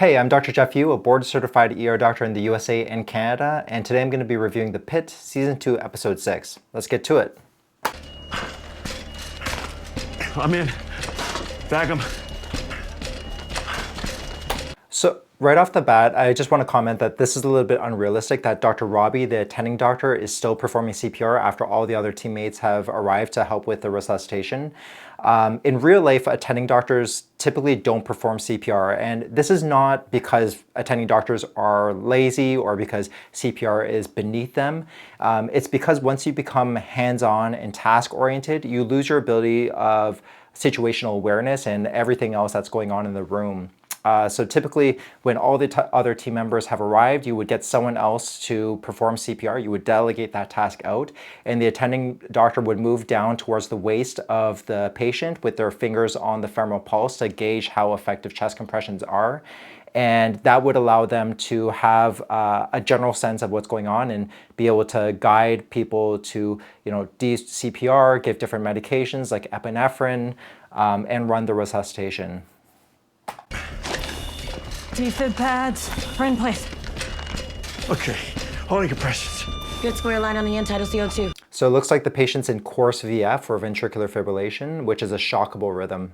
Hey, I'm Dr. Jeff Yu, a board-certified ER doctor in the USA and Canada, and today I'm going to be reviewing the Pitt Season 2, Episode 6. Let's get to it. I'm in. Bag him. So, right off the bat, I just want to comment that this is a little bit unrealistic that Dr. Robbie, the attending doctor, is still performing CPR after all the other teammates have arrived to help with the resuscitation. In real life, attending doctors typically don't perform CPR, and this is not because attending doctors are lazy or because CPR is beneath them. It's because once you become hands-on and task-oriented, you lose your ability of situational awareness and everything else that's going on in the room. So typically, when all the other team members have arrived, you would get someone else to perform CPR. You would delegate that task out, and the attending doctor would move down towards the waist of the patient with their fingers on the femoral pulse to gauge how effective chest compressions are. And that would allow them to have a general sense of what's going on and be able to guide people to, CPR, give different medications like epinephrine, and run the resuscitation. Defib pads. Friend place. Okay, holding compressions. Good square line on the end-tidal CO2. So it looks like the patient's in coarse VF, or ventricular fibrillation, which is a shockable rhythm.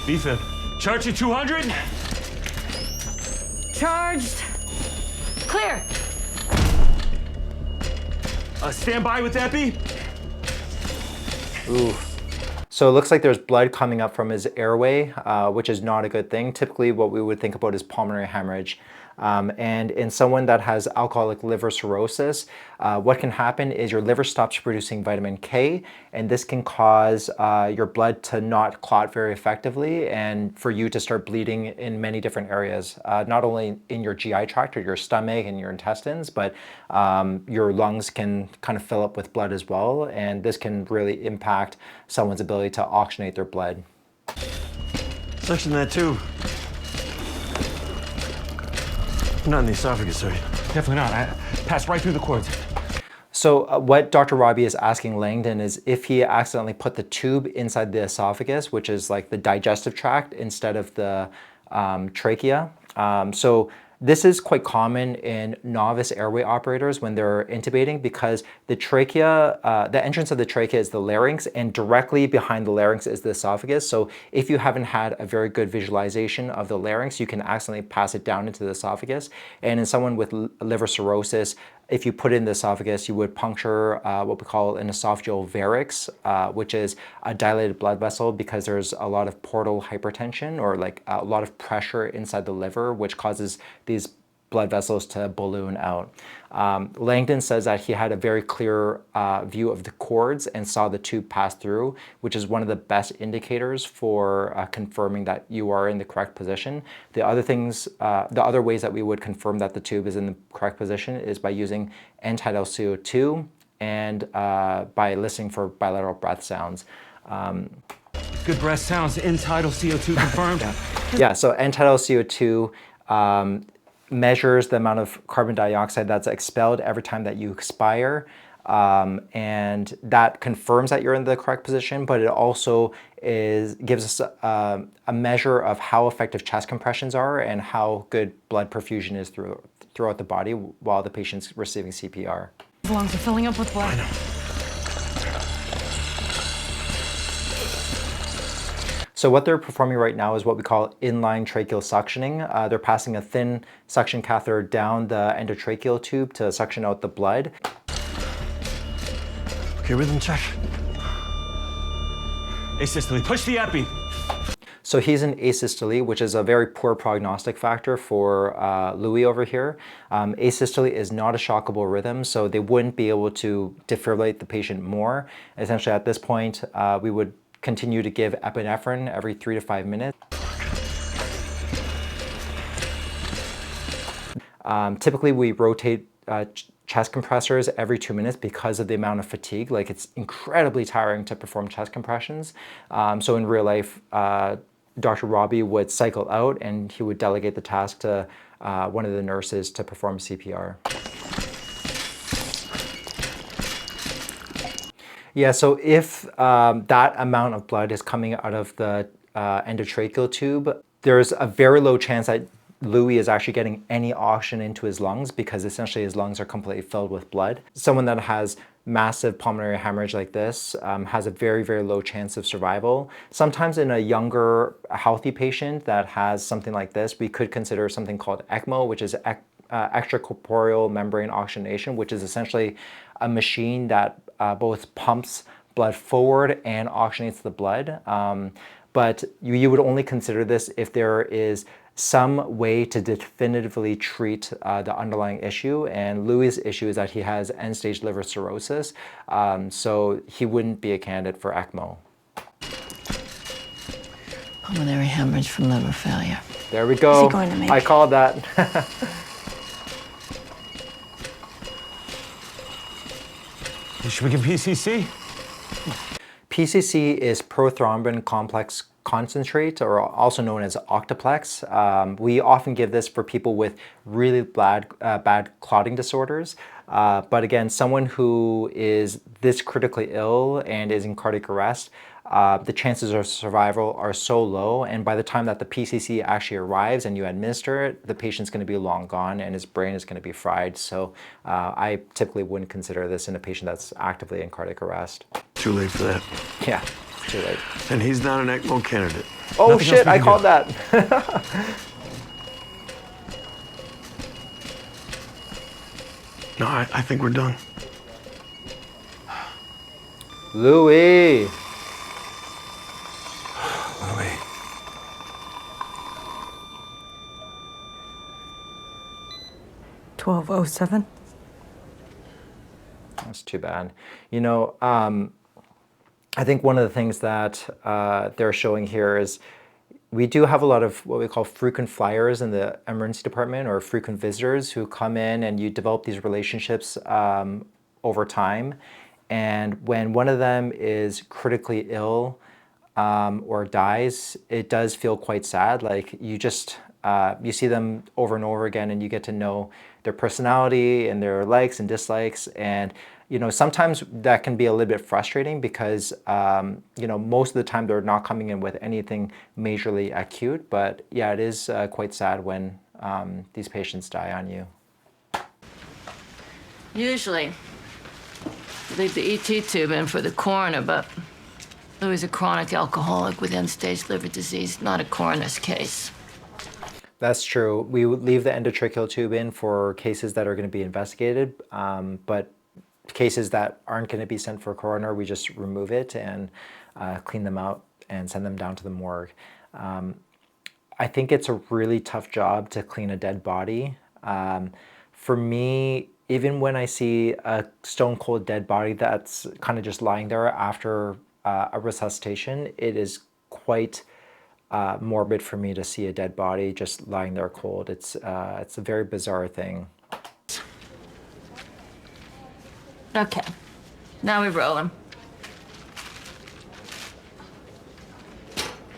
Defib. Charge at 200. Charged. Clear. Stand by with epi. Ooh. So it looks like there's blood coming up from his airway, which is not a good thing. Typically what we would think about is pulmonary hemorrhage. And in someone that has alcoholic liver cirrhosis, what can happen is your liver stops producing vitamin K, and this can cause your blood to not clot very effectively and for you to start bleeding in many different areas, not only in your GI tract or your stomach and your intestines, but your lungs can kind of fill up with blood as well, and this can really impact someone's ability to oxygenate their blood. Suction that tube. Not in the esophagus, are you? Definitely not. I passed right through the cords. So what Dr. Robbie is asking Langdon is if he accidentally put the tube inside the esophagus, which is like the digestive tract, instead of the trachea. So this is quite common in novice airway operators when they're intubating, because the trachea, the entrance of the trachea is the larynx, and directly behind the larynx is the esophagus. So if you haven't had a very good visualization of the larynx, you can accidentally pass it down into the esophagus. And in someone with liver cirrhosis, if you put it in the esophagus, you would puncture what we call an esophageal varix, which is a dilated blood vessel, because there's a lot of portal hypertension, or like a lot of pressure inside the liver, which causes these blood vessels to balloon out. Langdon says that he had a very clear view of the cords and saw the tube pass through, which is one of the best indicators for confirming that you are in the correct position. The other ways that we would confirm that the tube is in the correct position is by using end-tidal CO2 and by listening for bilateral breath sounds. Good breath sounds. End-tidal CO2 confirmed. Yeah, so end-tidal CO2 measures the amount of carbon dioxide that's expelled every time that you expire, and that confirms that you're in the correct position, but it also gives us a measure of how effective chest compressions are and how good blood perfusion is throughout the body while the patient's receiving CPR. His lungs are filling up with blood. So what they're performing right now is what we call inline tracheal suctioning. They're passing a thin suction catheter down the endotracheal tube to suction out the blood. Okay, rhythm check. Asystole. Push the epi. So he's in asystole, which is a very poor prognostic factor for Louis over here. Asystole is not a shockable rhythm, so they wouldn't be able to defibrillate the patient more. Essentially, at this point, we would continue to give epinephrine every 3 to 5 minutes. Typically, we rotate chest compressors every 2 minutes because of the amount of fatigue. Like, it's incredibly tiring to perform chest compressions. So in real life, Dr. Robbie would cycle out and he would delegate the task to one of the nurses to perform CPR. Yeah, so if that amount of blood is coming out of the endotracheal tube, there's a very low chance that Louis is actually getting any oxygen into his lungs because essentially his lungs are completely filled with blood. Someone that has massive pulmonary hemorrhage like this has a very, very low chance of survival. Sometimes in a younger, healthy patient that has something like this, we could consider something called ECMO, which is extracorporeal membrane oxygenation, which is essentially a machine that both pumps blood forward and oxygenates the blood. But you would only consider this if there is some way to definitively treat the underlying issue. And Louis' issue is that he has end-stage liver cirrhosis, so he wouldn't be a candidate for ECMO. Pulmonary hemorrhage from liver failure. There we go. Is he going to make I it? called that. Should we give PCC? PCC is prothrombin complex concentrate, or also known as octaplex. We often give this for people with really bad clotting disorders. But again, someone who is this critically ill and is in cardiac arrest, the chances of survival are so low, and by the time that the PCC actually arrives and you administer it, the patient's going to be long gone and his brain is going to be fried. So I typically wouldn't consider this in a patient that's actively in cardiac arrest. Too late for that. Yeah, it's too late. And he's not an ECMO candidate. Oh Nothing else shit, we I can called do. that. No, I think we're done. Louis. Louis. $12.07. That's too bad. You know, I think one of the things that they're showing here is we do have a lot of what we call frequent flyers in the emergency department, or frequent visitors who come in, and you develop these relationships over time. And when one of them is critically ill or dies, it does feel quite sad. Like you just, you see them over and over again, and you get to know their personality and their likes and dislikes. And you know, sometimes that can be a little bit frustrating because, you know, most of the time they're not coming in with anything majorly acute. But yeah, it is quite sad when these patients die on you. Usually, leave the ET tube in for the coroner, but Louis is a chronic alcoholic with end-stage liver disease, not a coroner's case. That's true. We would leave the endotracheal tube in for cases that are going to be investigated, but cases that aren't going to be sent for a coroner, we just remove it and clean them out and send them down to the morgue. I think it's a really tough job to clean a dead body. For me, even when I see a stone cold dead body that's kind of just lying there after a resuscitation, it is quite morbid for me to see a dead body just lying there cold. It's a very bizarre thing. Okay, now we roll him.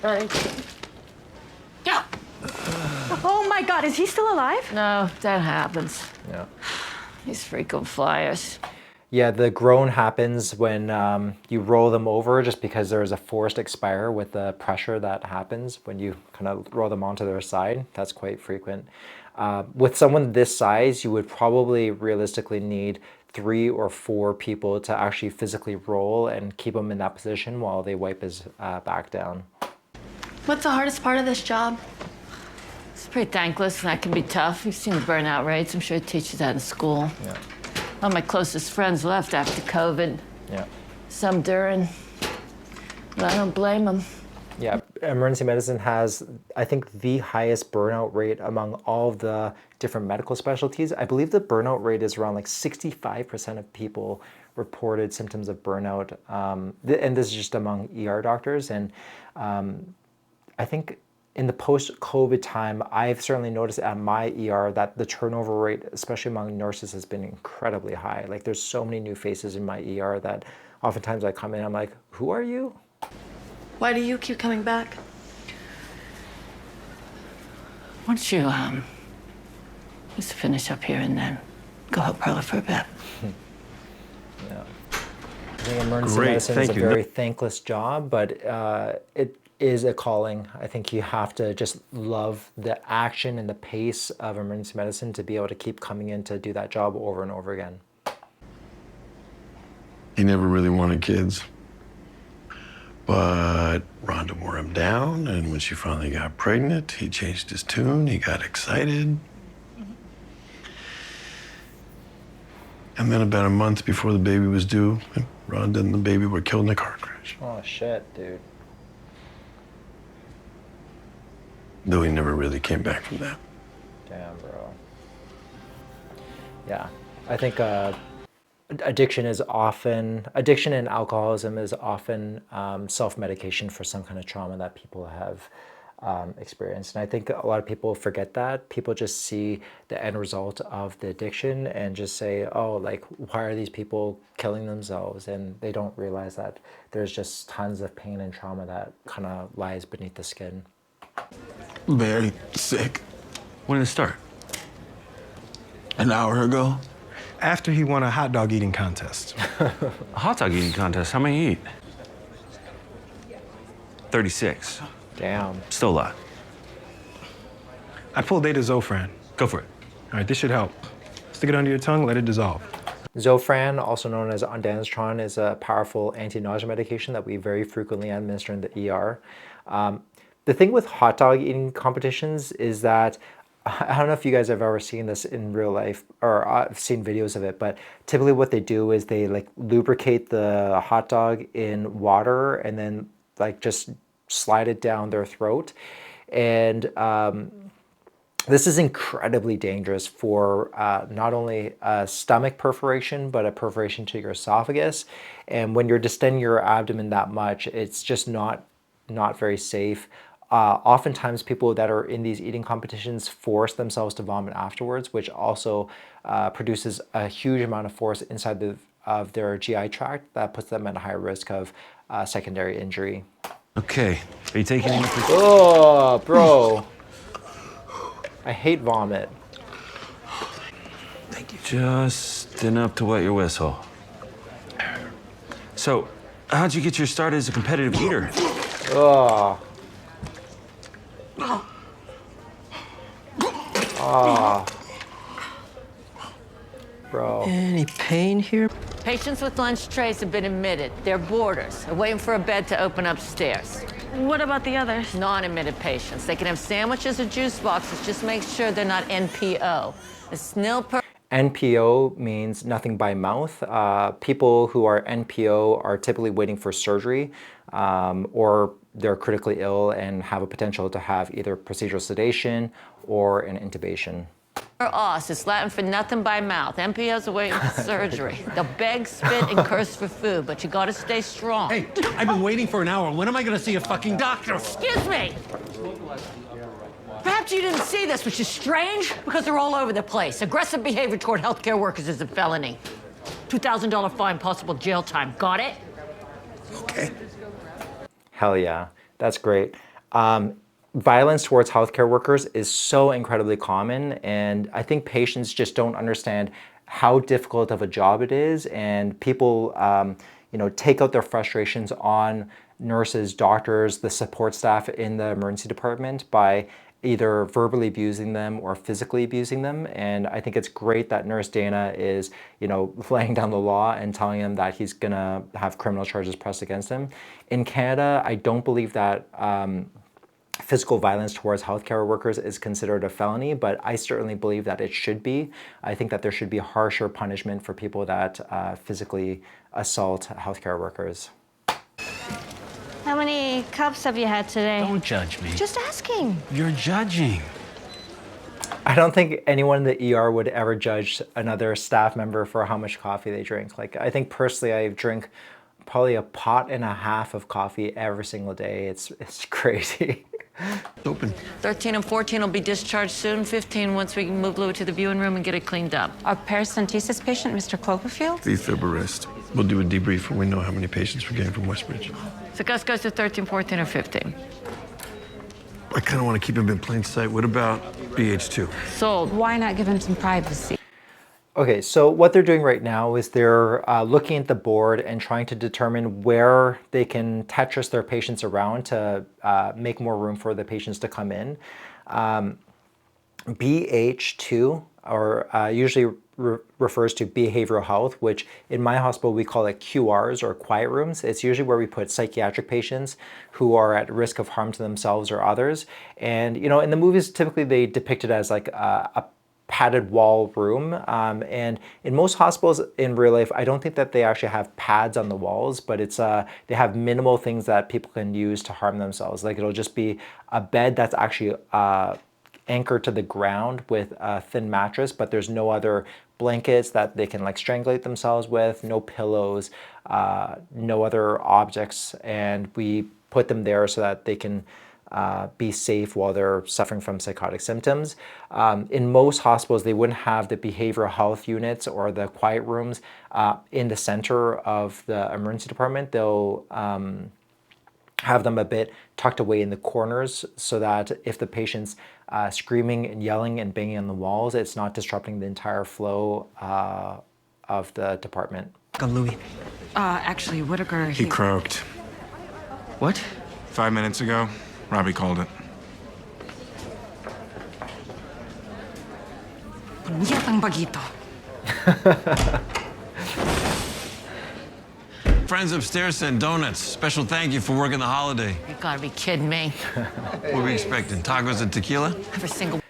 Ready? Go! Oh my God, is he still alive? No, that happens. Yeah. These frequent flyers. Yeah, the groan happens when you roll them over, just because there is a forced expire with the pressure that happens when you kind of roll them onto their side. That's quite frequent. With someone this size, you would probably realistically need 3 or 4 people to actually physically roll and keep him in that position while they wipe his back down. What's the hardest part of this job? It's pretty thankless, and that can be tough. You've seen the burnout rates. I'm sure it teaches that in school. Yeah. All my closest friends left after COVID. Yeah. Some during. But I don't blame them. Yeah, emergency medicine has, I think, the highest burnout rate among all of the different medical specialties. I believe the burnout rate is around like 65% of people reported symptoms of burnout. And this is just among ER doctors. And I think in the post-COVID time, I've certainly noticed at my ER that the turnover rate, especially among nurses, has been incredibly high. Like there's so many new faces in my ER that oftentimes I come in, I'm like, who are you? Why do you keep coming back? Why don't you, just finish up here and then go help Perla for a bit. Yeah. I think emergency Great, medicine is thank a you. very thankless job, but is a calling. I think you have to just love the action and the pace of emergency medicine to be able to keep coming in to do that job over and over again. He never really wanted kids. But Rhonda wore him down, and when she finally got pregnant, he changed his tune, he got excited. And then about a month before the baby was due, Rhonda and the baby were killed in a car crash. Oh shit, dude. Though he never really came back from that. Damn, bro. Yeah, I think addiction and alcoholism is often self-medication for some kind of trauma that people have experienced. And I think a lot of people forget that. People just see the end result of the addiction and just say, oh, like, why are these people killing themselves? And they don't realize that there's just tons of pain and trauma that kind of lies beneath the skin. Very sick. When did it start? An hour ago. After he won a hot dog eating contest. A hot dog eating contest. How many you eat? 36. Damn. Still a lot. I pulled Zofran. Go for it. All right, this should help. Stick it under your tongue, let it dissolve. Zofran, also known as ondansetron, is a powerful anti-nausea medication that we very frequently administer in the ER. The thing with hot dog eating competitions is that, I don't know if you guys have ever seen this in real life or I've seen videos of it, but typically what they do is they like lubricate the hot dog in water and then like just slide it down their throat. And this is incredibly dangerous for not only a stomach perforation, but a perforation to your esophagus. And when you're distending your abdomen that much, it's just not very safe. Oftentimes people that are in these eating competitions force themselves to vomit afterwards, which also produces a huge amount of force inside of their GI tract that puts them at a higher risk of secondary injury. Okay. Are you taking any? Oh, bro. I hate vomit. Thank you. Just enough to wet your whistle. So, how'd you get your start as a competitive eater? Oh. Oh. Bro. Any pain here? Patients with lunch trays have been admitted. They're boarders. They're waiting for a bed to open upstairs. What about the others? Non-admitted patients. They can have sandwiches or juice boxes. Just make sure they're not NPO. It's nil per. NPO means nothing by mouth. People who are NPO are typically waiting for surgery or they're critically ill and have a potential to have either procedural sedation or an intubation. Os, it's Latin for nothing by mouth. NPOs are waiting for surgery. They'll beg, spit, and curse for food, but you gotta stay strong. Hey, I've been waiting for an hour. When am I gonna see a fucking doctor? Excuse me! Perhaps you didn't see this, which is strange, because they're all over the place. Aggressive behavior toward healthcare workers is a felony. $2,000 fine, possible jail time. Got it? Okay. Hell yeah, that's great. Violence towards healthcare workers is so incredibly common, and I think patients just don't understand how difficult of a job it is, and people take out their frustrations on nurses, doctors, the support staff in the emergency department by either verbally abusing them or physically abusing them. And I think it's great that Nurse Dana is, laying down the law and telling him that he's gonna have criminal charges pressed against him. In Canada, I don't believe that physical violence towards healthcare workers is considered a felony, but I certainly believe that it should be. I think that there should be harsher punishment for people that physically assault healthcare workers. How many cups have you had today? Don't judge me. Just asking. You're judging. I don't think anyone in the ER would ever judge another staff member for how much coffee they drink. Like, I think personally I drink probably a pot and a half of coffee every single day. It's crazy. It's open. 13 and 14 will be discharged soon. 15 once we move Louis to the viewing room and get it cleaned up. Our paracentesis patient, Mr. Cloverfield? Defib arrest. We'll do a debrief when we know how many patients we're getting from Westbridge. So Gus goes to 13, 14, or 15. I kind of want to keep him in plain sight. What about BH2? Sold. Why not give him some privacy? Okay, so what they're doing right now is they're looking at the board and trying to determine where they can Tetris their patients around to make more room for the patients to come in. BH2, or usually refers to behavioral health, which in my hospital we call it QRs, or quiet rooms. It's usually where we put psychiatric patients who are at risk of harm to themselves or others. And you know, in the movies, typically they depict it as like a padded wall room, and in most hospitals in real life, I don't think that they actually have pads on the walls, but it's they have minimal things that people can use to harm themselves. Like it'll just be a bed that's actually anchored to the ground with a thin mattress, but there's no other blankets that they can like strangulate themselves with, no pillows, no other objects, and we put them there so that they can be safe while they're suffering from psychotic symptoms. In most hospitals, they wouldn't have the behavioral health units or the quiet rooms in the center of the emergency department. They'll have them a bit tucked away in the corners so that if the patient's screaming and yelling and banging on the walls, it's not disrupting the entire flow of the department. Louis. Actually, Whitaker, He croaked. What? 5 minutes ago, Robbie called it. Punyetang bagito. Friends upstairs sent donuts. Special thank you for working the holiday. You gotta be kidding me. What were we expecting? Tacos and tequila? Every single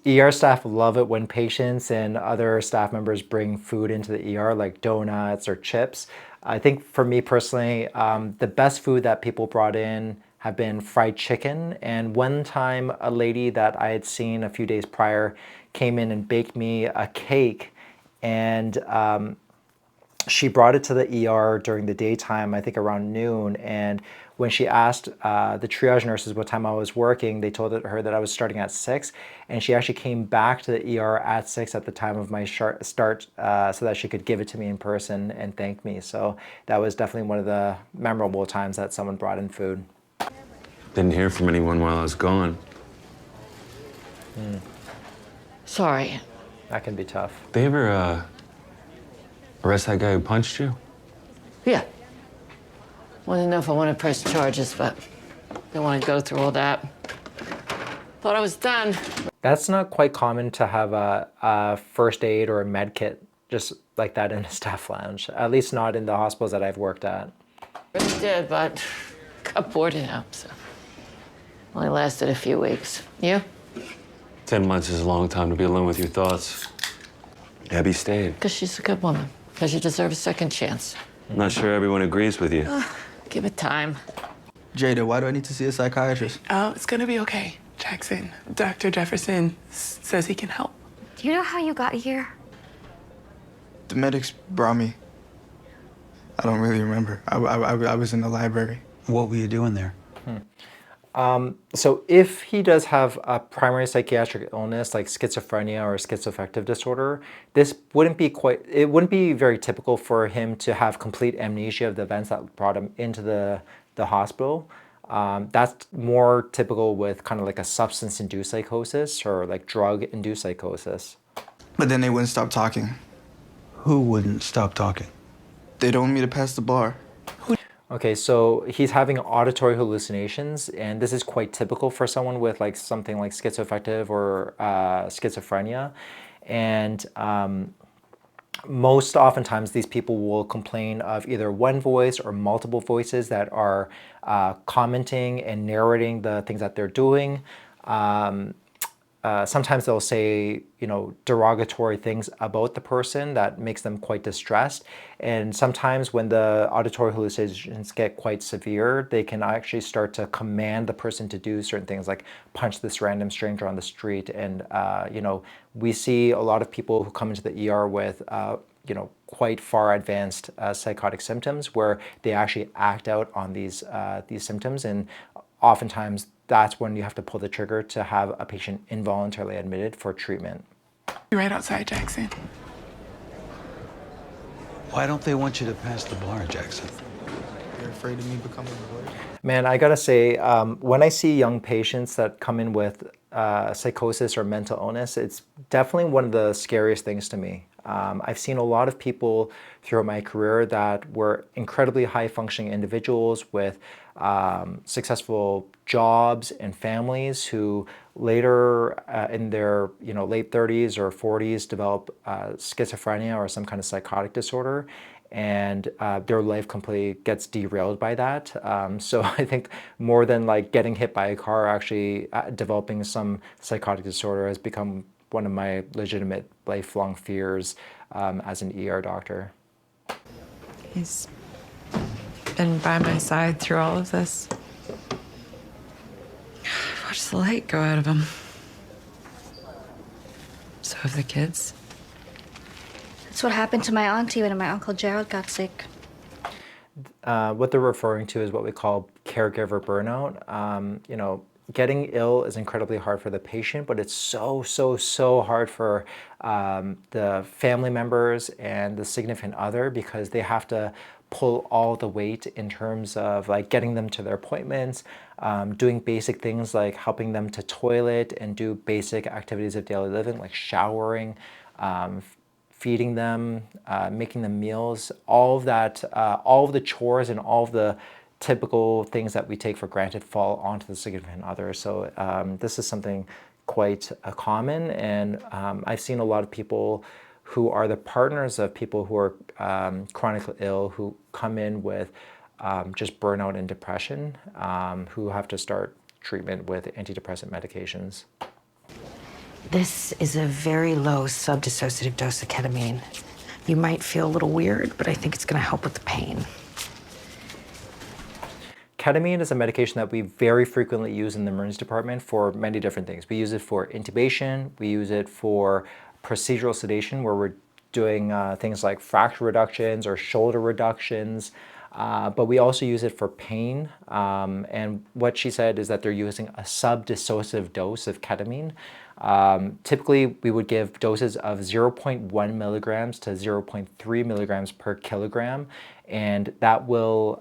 ER staff love it when patients and other staff members bring food into the ER, like donuts or chips. I think for me personally, the best food that people brought in have been fried chicken. And one time, a lady that I had seen a few days prior came in and baked me a cake, and she brought it to the ER during the daytime, I think around noon. And when she asked the triage nurses what time I was working, they told her that I was starting at 6. And she actually came back to the ER at 6 at the time of my start so that she could give it to me in person and thank me. So that was definitely one of the memorable times that someone brought in food. Didn't hear from anyone while I was gone. Sorry. That can be tough. They ever arrest that guy who punched you? Yeah. Wanted to know if I want to press charges, but didn't want to go through all that. Thought I was done. That's not quite common to have a first aid or a med kit just like that in a staff lounge, at least not in the hospitals that I've worked at. Really did, but got bored out, so only lasted a few weeks. You? 10 months is a long time to be alone with your thoughts. Abby stayed. Because she's a good woman. Because you deserve a second chance. I'm not sure everyone agrees with you. Give it time. Jada, why do I need to see a psychiatrist? Oh, it's gonna be okay, Jackson. Dr. Jefferson says he can help. Do you know how you got here? The medics brought me. I don't really remember. I was in the library. What were you doing there? So if he does have a primary psychiatric illness like schizophrenia or schizoaffective disorder, this wouldn't be very typical for him to have complete amnesia of the events that brought him into the hospital. That's more typical with kind of like a substance-induced psychosis or like drug-induced psychosis. But then they wouldn't stop talking. Who wouldn't stop talking? They don't want me to pass the bar. Okay, so he's having auditory hallucinations, and this is quite typical for someone with like something like schizoaffective or schizophrenia. And most oftentimes these people will complain of either one voice or multiple voices that are commenting and narrating the things that they're doing. Sometimes they'll say, you know, derogatory things about the person that makes them quite distressed. And sometimes when the auditory hallucinations get quite severe, they can actually start to command the person to do certain things like punch this random stranger on the street. And, you know, we see a lot of people who come into the ER with, you know, quite far advanced psychotic symptoms where they actually act out on these symptoms. And oftentimes that's when you have to pull the trigger to have a patient involuntarily admitted for treatment. You're right outside, Jackson. Why don't they want you to pass the bar, Jackson? They're afraid of me becoming a lawyer. Man, I gotta say, when I see young patients that come in with psychosis or mental illness, it's definitely one of the scariest things to me. I've seen a lot of people throughout my career that were incredibly high-functioning individuals with successful jobs and families who later in their late 30s or 40s develop schizophrenia or some kind of psychotic disorder, and their life completely gets derailed by that. So I think more than like getting hit by a car, actually developing some psychotic disorder has become one of my legitimate lifelong fears as an ER doctor. He's been by my side through all of this. I've watched the light go out of him. So have the kids. That's what happened to my auntie when my Uncle Gerald got sick. What they're referring to is what we call caregiver burnout. Getting ill is incredibly hard for the patient, but it's so hard for the family members and the significant other, because they have to pull all the weight in terms of like getting them to their appointments, doing basic things like helping them to toilet and do basic activities of daily living like showering, feeding them, making them meals, all of that, all of the chores and all of the typical things that we take for granted fall onto the significant other. So this is something quite common, and I've seen a lot of people who are the partners of people who are chronically ill, who come in with just burnout and depression, who have to start treatment with antidepressant medications. This is a very low subdissociative dose of ketamine. You might feel a little weird, but I think it's going to help with the pain. Ketamine is a medication that we very frequently use in the emergency department for many different things. We use it for intubation, we use it for procedural sedation, where we're doing things like fracture reductions or shoulder reductions, but we also use it for pain. And what she said is that they're using a subdissociative dose of ketamine. Typically, we would give doses of 0.1 milligrams to 0.3 milligrams per kilogram, and that will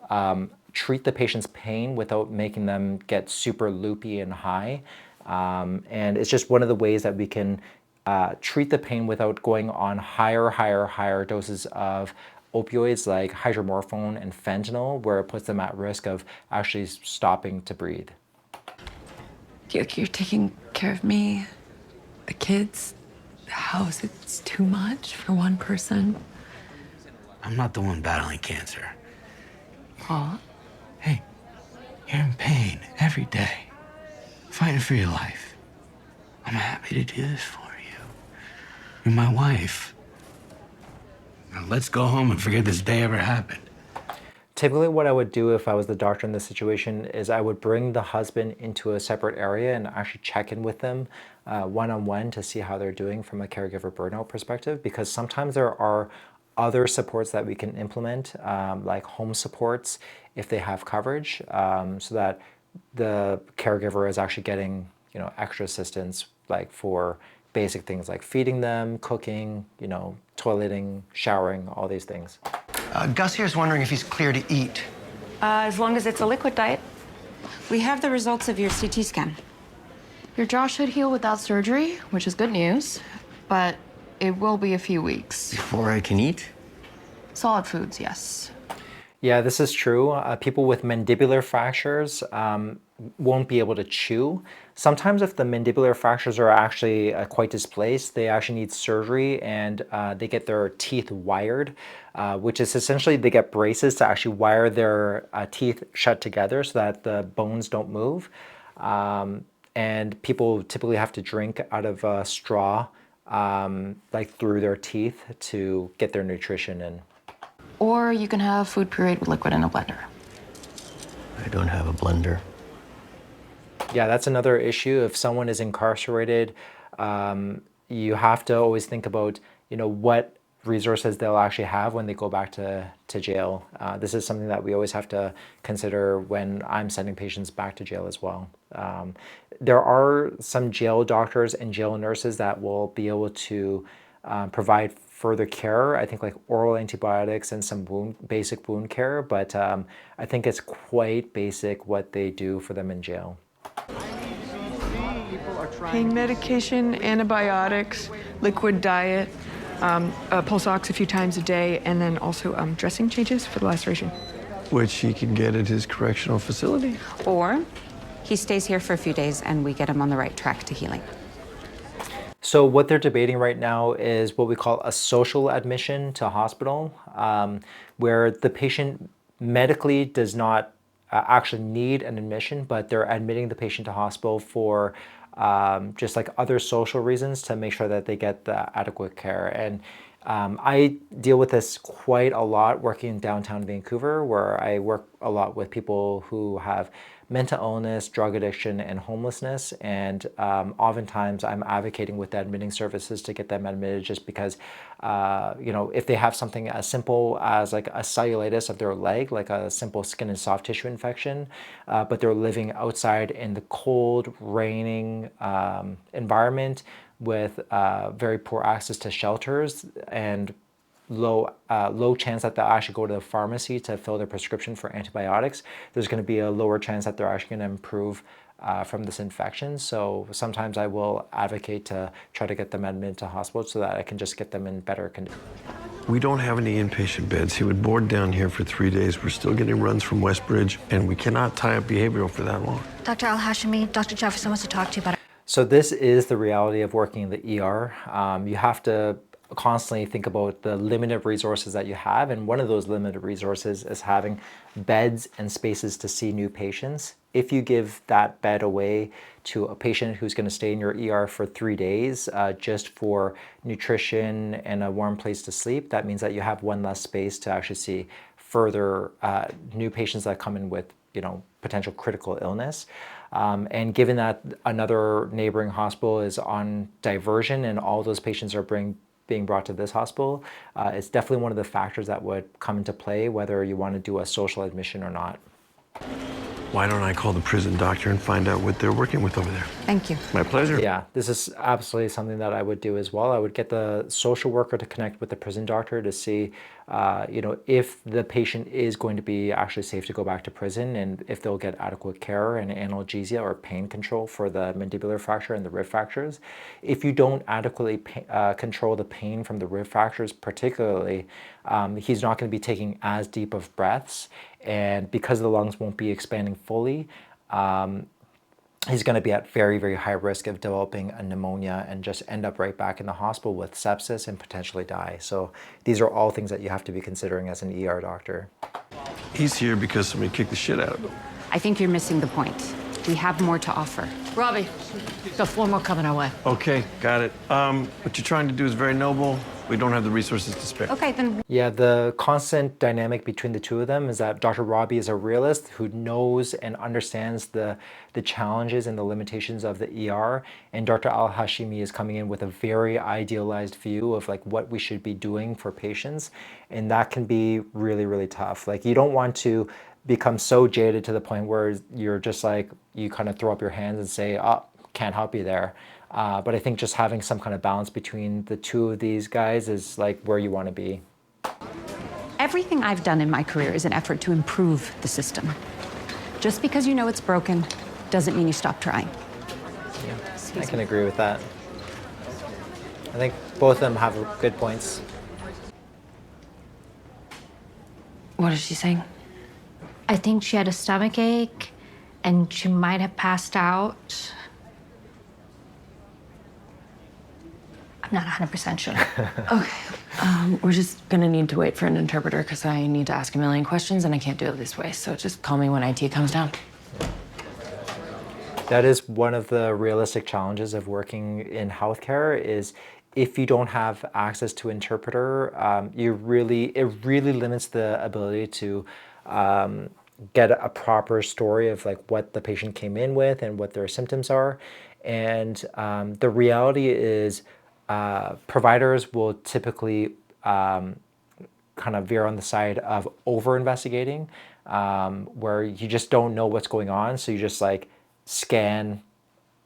treat the patient's pain without making them get super loopy and high. And it's just one of the ways that we can treat the pain without going on higher doses of opioids like hydromorphone and fentanyl, where it puts them at risk of actually stopping to breathe. You're taking care of me, the kids, the house. It's too much for one person. I'm not the one battling cancer. Paul? Hey, you're in pain every day, fighting for your life. I'm happy to do this for you. You're my wife. Now let's go home and forget this day ever happened. Typically what I would do if I was the doctor in this situation is I would bring the husband into a separate area and actually check in with them one-on-one to see how they're doing from a caregiver burnout perspective, because sometimes there are other supports that we can implement, like home supports if they have coverage, so that the caregiver is actually getting extra assistance, like for basic things like feeding them, cooking, toileting, showering, all these things. Gus here's wondering if he's clear to eat. As long as it's a liquid diet. We have the results of your CT scan. Your jaw should heal without surgery, which is good news, but it will be a few weeks. Before I can eat? Solid foods, yes. Yeah, this is true. People with mandibular fractures won't be able to chew. Sometimes if the mandibular fractures are actually quite displaced, they actually need surgery, and they get their teeth wired, which is essentially they get braces to actually wire their teeth shut together so that the bones don't move. And people typically have to drink out of a straw, like through their teeth, to get their nutrition in. Or you can have food pureed with liquid in a blender. I don't have a blender. Yeah, that's another issue. If someone is incarcerated, you have to always think about, what resources they'll actually have when they go back to jail. This is something that we always have to consider when I'm sending patients back to jail as well. There are some jail doctors and jail nurses that will be able to provide further care, I think like oral antibiotics and some basic wound care, but I think it's quite basic what they do for them in jail. People are Pain medication, antibiotics, liquid diet, pulse ox a few times a day, and then also dressing changes for the laceration. Which he can get at his correctional facility. Or he stays here for a few days and we get him on the right track to healing. So what they're debating right now is what we call a social admission to hospital, where the patient medically does not actually need an admission, but they're admitting the patient to hospital for just like other social reasons to make sure that they get the adequate care. And I deal with this quite a lot working in downtown Vancouver, where I work a lot with people who have mental illness, drug addiction, and homelessness. And oftentimes I'm advocating with the admitting services to get them admitted just because, you know, if they have something as simple as like a cellulitis of their leg, like a simple skin and soft tissue infection, but they're living outside in the cold, raining environment with very poor access to shelters and low chance that they'll actually go to the pharmacy to fill their prescription for antibiotics, there's going to be a lower chance that they're actually going to improve from this infection. So sometimes I will advocate to try to get them admitted to hospital so that I can just get them in better condition. We don't have any inpatient beds. He would board down here for 3 days. We're still getting runs from Westbridge, and we cannot tie up behavioral for that long. Dr. Al-Hashimi, Dr. Jefferson wants to talk to you about it. So this is the reality of working in the ER. You have to constantly think about the limited resources that you have, and one of those limited resources is having beds and spaces to see new patients. If you give that bed away to a patient who's going to stay in your ER for 3 days just for nutrition and a warm place to sleep, that means that you have one less space to actually see further new patients that come in with, you know, potential critical illness. And given that another neighboring hospital is on diversion and all those patients are being brought to this hospital, it's definitely one of the factors that would come into play whether you want to do a social admission or not. Why don't I call the prison doctor and find out what they're working with over there? Thank you. My pleasure. Yeah, this is absolutely something that I would do as well. I would get the social worker to connect with the prison doctor to see, you know, if the patient is going to be actually safe to go back to prison and if they'll get adequate care and analgesia or pain control for the mandibular fracture and the rib fractures. If you don't adequately control the pain from the rib fractures particularly, he's not going to be taking as deep of breaths, and because the lungs won't be expanding fully, he's going to be at very, very high risk of developing a pneumonia and just end up right back in the hospital with sepsis and potentially die. So these are all things that you have to be considering as an ER doctor. He's here because somebody kicked the shit out of him. I think you're missing the point. We have more to offer. Robbie, got 4 more coming our way. Okay, got it. What you're trying to do is very noble. We don't have the resources to spare. Okay, then. Yeah, the constant dynamic between the two of them is that Dr. Robbie is a realist who knows and understands the challenges and the limitations of the ER, and Dr. Al-Hashimi is coming in with a very idealized view of like what we should be doing for patients, and that can be really, really tough. Like, you don't want to become so jaded to the point where you're just like, you kind of throw up your hands and say, oh, can't help you there. But I think just having some kind of balance between the two of these guys is like where you want to be. Everything I've done in my career is an effort to improve the system. Just because you know it's broken doesn't mean you stop trying. Yeah, I can agree with that. I think both of them have good points. What is she saying? I think she had a stomach ache and she might have passed out. I'm not 100% sure. Okay. We're just gonna need to wait for an interpreter because I need to ask a million questions and I can't do it this way. So just call me when IT comes down. That is one of the realistic challenges of working in healthcare is if you don't have access to interpreter, it really limits the ability to get a proper story of like what the patient came in with and what their symptoms are. And the reality is providers will typically kind of veer on the side of over-investigating, where you just don't know what's going on. So you just like scan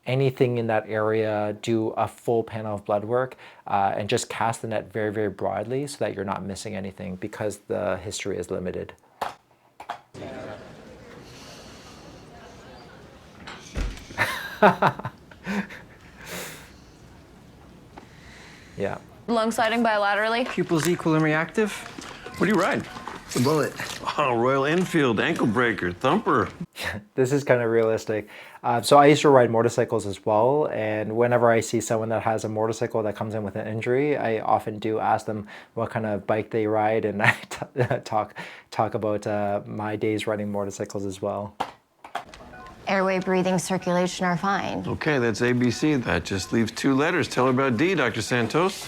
anything in that area, do a full panel of blood work, and just cast the net very, very broadly so that you're not missing anything because the history is limited. Yeah. Lung sliding bilaterally. Pupils equal and reactive. What do you ride? The bullet. Oh, Royal Enfield, ankle breaker, thumper. This is kind of realistic. So I used to ride motorcycles as well, and whenever I see someone that has a motorcycle that comes in with an injury, I often do ask them what kind of bike they ride, and I talk about my days riding motorcycles as well. Airway, breathing, circulation are fine. Okay, that's ABC. That just leaves 2 letters. Tell her about D, Dr. Santos.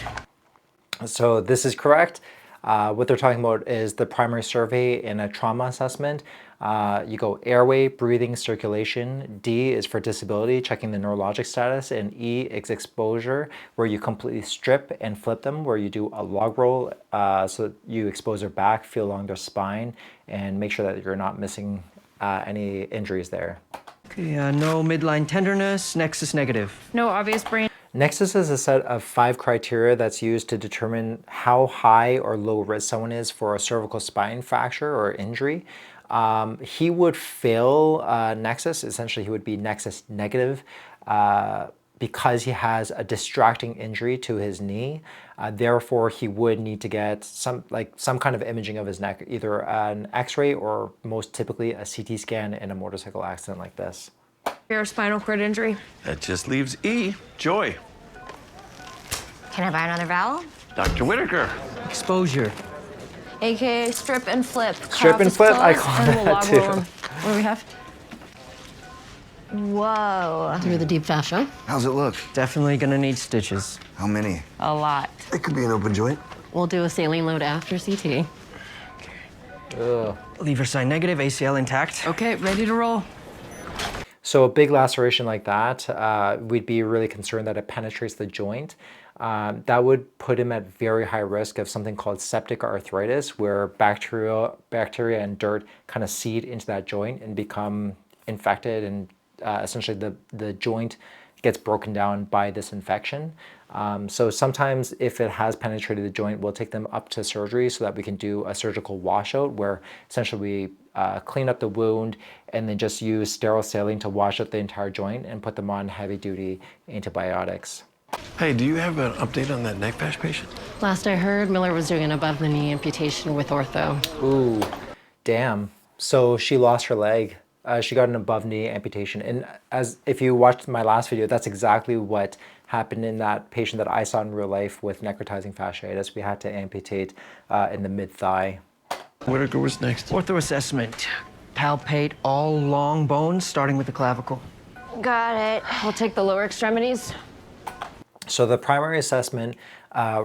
So this is correct. What they're talking about is the primary survey in a trauma assessment. You go airway, breathing, circulation. D is for disability, checking the neurologic status. And E is exposure, where you completely strip and flip them, where you do a log roll. So you expose their back, feel along their spine, and make sure that you're not missing any injuries there. Okay, no midline tenderness, nexus negative. No obvious brain. Nexus is a set of 5 criteria that's used to determine how high or low risk someone is for a cervical spine fracture or injury. He would fail Nexus. Essentially, he would be Nexus negative because he has a distracting injury to his knee. Therefore, he would need to get some kind of imaging of his neck, either an X-ray or most typically a CT scan in a motorcycle accident like this. Your spinal cord injury. That just leaves E, Joy. Can I buy another vowel? Dr. Whitaker. Exposure. AKA strip and flip. Strip and flip, I call and we'll that log too. roll 'em. What do we have? Whoa. Through the deep fascia. How's it look? Definitely gonna need stitches. How many? A lot. It could be an open joint. We'll do a saline load after CT. Lever sign negative, ACL intact. Okay, ready to roll. So a big laceration like that, we'd be really concerned that it penetrates the joint. That would put him at very high risk of something called septic arthritis, where bacteria and dirt kind of seed into that joint and become infected, and essentially the joint gets broken down by this infection. So sometimes if it has penetrated the joint, we'll take them up to surgery so that we can do a surgical washout, where essentially we clean up the wound and then just use sterile saline to wash out the entire joint and put them on heavy duty antibiotics. Hey, do you have an update on that neck patch patient? Last I heard, Miller was doing an above-the-knee amputation with ortho. Ooh, damn. So she lost her leg. She got an above-knee amputation. And if you watched my last video, that's exactly what happened in that patient that I saw in real life with necrotizing fasciitis. We had to amputate in the mid-thigh. Whitaker, what's next? Ortho assessment. Palpate all long bones, starting with the clavicle. Got it. We'll take the lower extremities. So the primary assessment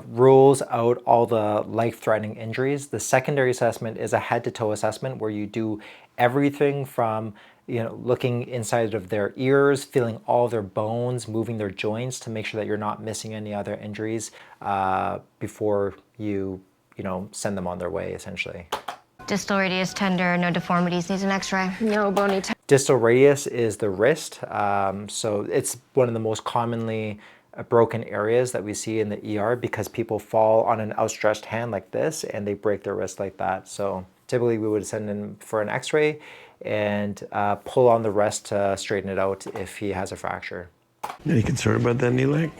rules out all the life-threatening injuries. The secondary assessment is a head-to-toe assessment where you do everything from looking inside of their ears, feeling all their bones, moving their joints to make sure that you're not missing any other injuries before you send them on their way, essentially. Distal radius tender, no deformities, needs an x-ray. No bony Distal radius is the wrist. So it's one of the most commonly broken areas that we see in the ER because people fall on an outstretched hand like this and they break their wrist like that. So typically we would send him for an x-ray and pull on the rest to straighten it out if he has a fracture. Any concern about that knee leg?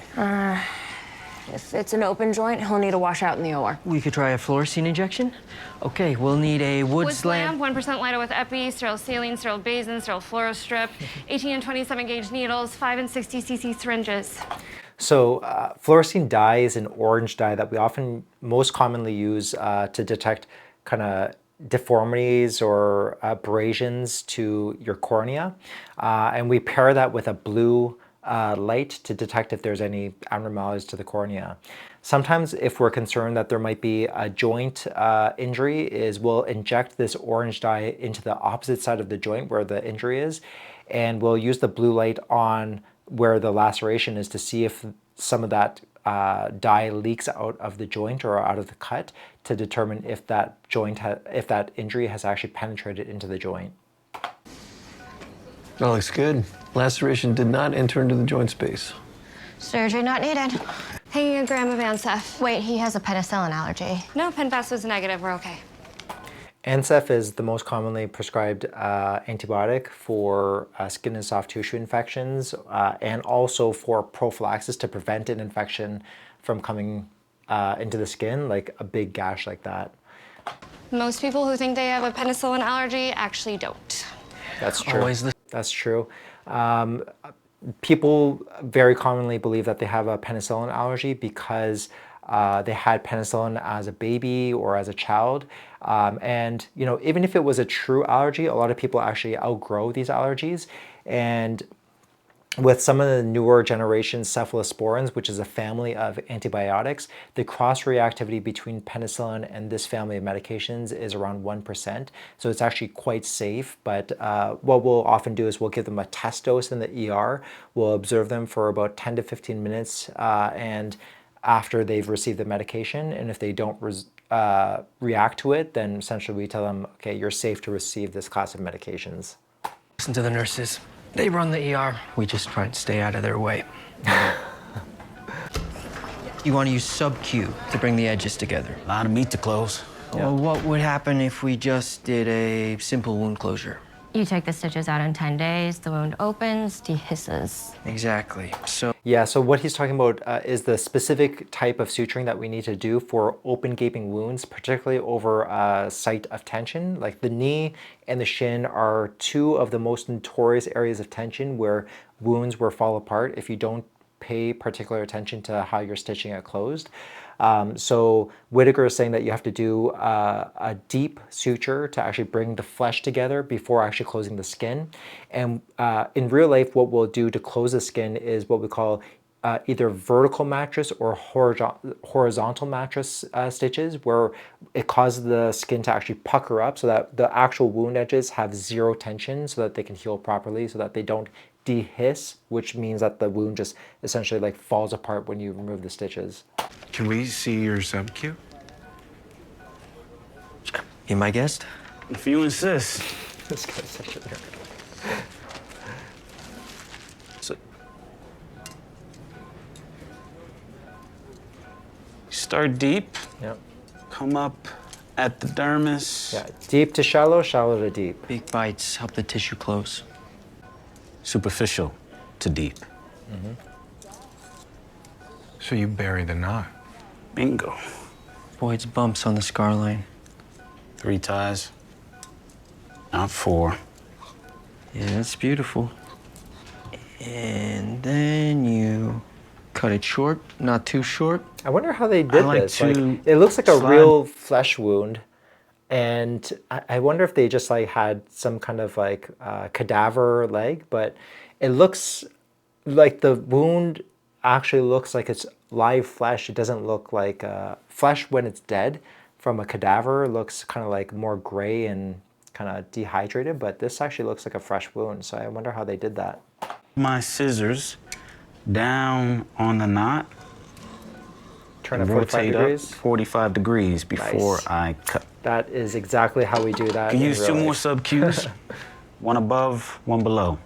If it's an open joint, he'll need a washout in the OR. We could try a fluorescein injection. Okay, we'll need a wood slam. 1% lighter with epi, sterile saline, sterile basin, sterile fluorostrip, 18 and 27 gauge needles, 5 and 60 cc syringes. So fluorescein dye is an orange dye that we most commonly use to detect kind of deformities or abrasions to your cornea. And we pair that with a blue light to detect if there's any abnormalities to the cornea. Sometimes if we're concerned that there might be a joint injury, we'll inject this orange dye into the opposite side of the joint where the injury is, and we'll use the blue light on where the laceration is to see if some of that dye leaks out of the joint or out of the cut to determine if that injury has actually penetrated into the joint. That looks good. Laceration did not enter into the joint space. Surgery not needed. Hanging a gram of Ansef. Wait, he has a penicillin allergy. No, Penfast was negative, we're okay. Ansef is the most commonly prescribed antibiotic for skin and soft tissue infections and also for prophylaxis to prevent an infection from coming into the skin, like a big gash like that. Most people who think they have a penicillin allergy actually don't. That's true. That's true. People very commonly believe that they have a penicillin allergy because they had penicillin as a baby or as a child. And you know, even if it was a true allergy, a lot of people actually outgrow these allergies. And with some of the newer generation cephalosporins, which is a family of antibiotics, the cross-reactivity between penicillin and this family of medications is around 1%. So it's actually quite safe, but what we'll often do is we'll give them a test dose in the ER. We'll observe them for about 10 to 15 minutes and after they've received the medication, and if they don't react to it, then essentially we tell them, okay, you're safe to receive this class of medications. Listen to the nurses. They run the ER. We just try and stay out of their way. You want to use sub-Q to bring the edges together. A lot of meat to close. Well, what would happen if we just did a simple wound closure? You take the stitches out in 10 days, the wound opens, dehisces. Exactly. So yeah, so what he's talking about is the specific type of suturing that we need to do for open gaping wounds, particularly over a site of tension. Like the knee and the shin are two of the most notorious areas of tension where wounds will fall apart if you don't pay particular attention to how you're stitching it closed. So Whitaker is saying that you have to do a deep suture to actually bring the flesh together before actually closing the skin. And in real life, what we'll do to close the skin is what we call either vertical mattress or horizontal mattress stitches, where it causes the skin to actually pucker up so that the actual wound edges have zero tension so that they can heal properly, so that they don't dehiss, which means that the wound just essentially like falls apart when you remove the stitches. Can we see your sub-Q? You my guest? If you insist. This guy's such a nerd. So, start deep. Yep. Come up at the dermis. Yeah, deep to shallow, shallow to deep. Big bites help the tissue close. Superficial to deep. Mm-hmm. So you bury the knot. Bingo. Avoids bumps on the scar line. 3 ties, not 4. Yeah, that's beautiful. And then you cut it short, not too short. I wonder how they did like this. to Like, it looks like a slide. real flesh wound. And I wonder if they just like had some kind of like cadaver leg, but it looks like the wound actually looks like it's live flesh. It doesn't look like flesh when it's dead from a cadaver. Looks kind of like more gray and kind of dehydrated, but this actually looks like a fresh wound. So I wonder how they did that. My scissors down on the knot. Turn it 45 rotate degrees. up 45 degrees before Nice. I cut. That is exactly how we do that. Can in use real 2 more life. sub-Qs. 1 above, 1 below.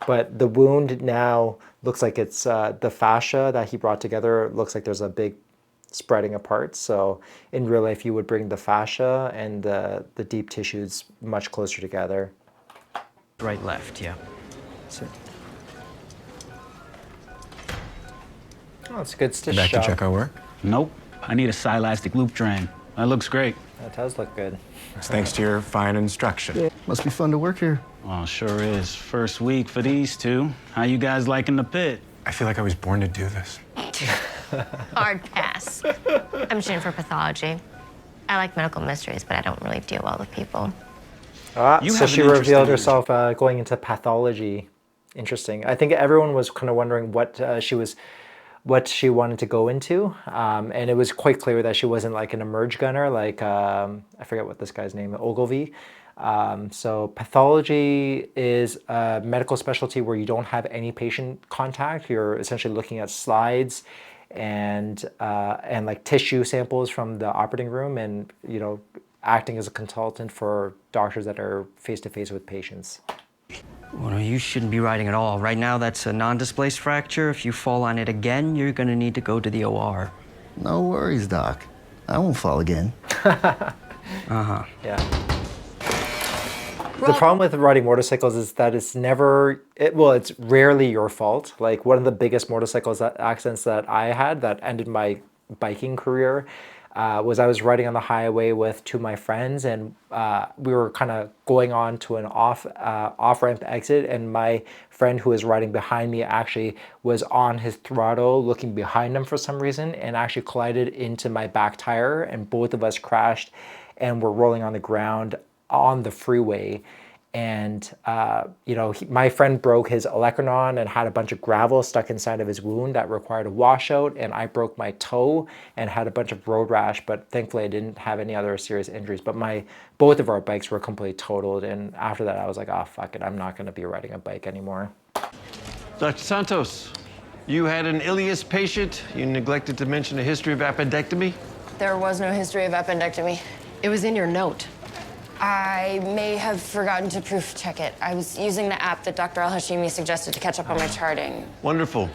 But the wound now looks like it's the fascia that he brought together looks like there's a big spreading apart. So in real life, you would bring the fascia and the deep tissues much closer together. Right, left, yeah. So, oh, it's a good stitch Back to job. check our work. Nope. I need a silastic loop drain. That looks great. That does look good. It's thanks to your fine instruction. Must be fun to work here. Well, sure is. First week for these two. How you guys liking the pit? I feel like I was born to do this. Hard pass. I'm shooting for pathology. I like medical mysteries, but I don't really deal well with people. You So have she an revealed interesting- herself going into pathology. Interesting. I think everyone was kind of wondering what she wanted to go into, and it was quite clear that she wasn't like an emerge gunner, like I forget what this guy's name, Ogilvy. So pathology is a medical specialty where you don't have any patient contact. You're essentially looking at slides and like tissue samples from the operating room, and acting as a consultant for doctors that are face to face with patients. Well, no, you shouldn't be riding at all. Right now, that's a non-displaced fracture. If you fall on it again, you're gonna need to go to the OR. No worries, Doc. I won't fall again. Uh-huh. Yeah. The problem with riding motorcycles is that it's it's rarely your fault. Like one of the biggest accidents that I had that ended my biking career was I was riding on the highway with two of my friends, and we were kind of going on to an off-ramp exit, and my friend who was riding behind me actually was on his throttle looking behind him for some reason and actually collided into my back tire, and both of us crashed and were rolling on the ground on the freeway. And my friend broke his olecranon and had a bunch of gravel stuck inside of his wound that required a washout, and I broke my toe and had a bunch of road rash, but thankfully I didn't have any other serious injuries. But both of our bikes were completely totaled, and after that I was like, oh fuck it, I'm not going to be riding a bike anymore. Dr. Santos, you had an ileus patient. You neglected to mention a history of appendectomy. There was no history of appendectomy. It was in your note. I may have forgotten to proof check it. I was using the app that Dr. Al-Hashimi suggested to catch up on my charting. Wonderful.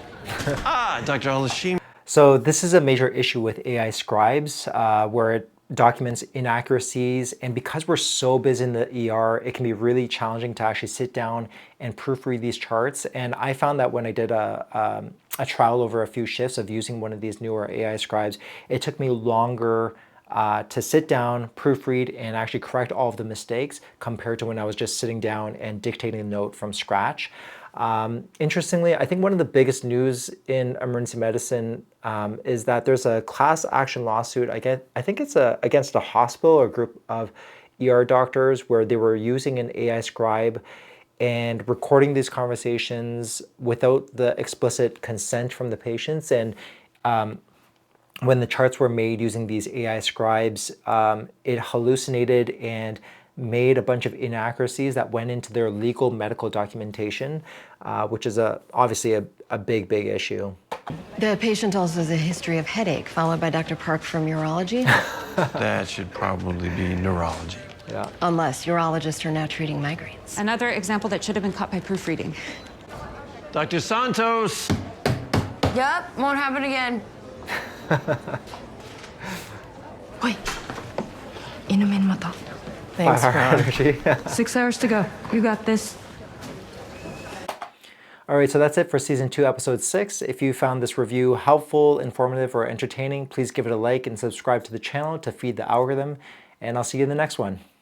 Dr. Al-Hashimi. So this is a major issue with AI scribes where it documents inaccuracies, and because we're so busy in the ER, it can be really challenging to actually sit down and proofread these charts. And I found that when I did a trial over a few shifts of using one of these newer AI scribes, it took me longer to sit down, proofread, and actually correct all of the mistakes compared to when I was just sitting down and dictating a note from scratch. Interestingly, I think one of the biggest news in emergency medicine is that there's a class action lawsuit. I think it's against a hospital or a group of ER doctors where they were using an AI scribe and recording these conversations without the explicit consent from the patients. And when the charts were made using these AI scribes, it hallucinated and made a bunch of inaccuracies that went into their legal medical documentation, which is obviously a big issue. The patient also has a history of headache, followed by Dr. Park from urology. That should probably be neurology. Yeah. Unless urologists are now treating migraines. Another example that should have been caught by proofreading. Dr. Santos. Yep, won't happen again. Wait. Inumin mo to. Thanks, Ron. 6 hours to go. You got this. All right, so that's it for Season 2, Episode 6. If you found this review helpful, informative, or entertaining, please give it a like and subscribe to the channel to feed the algorithm, and I'll see you in the next one.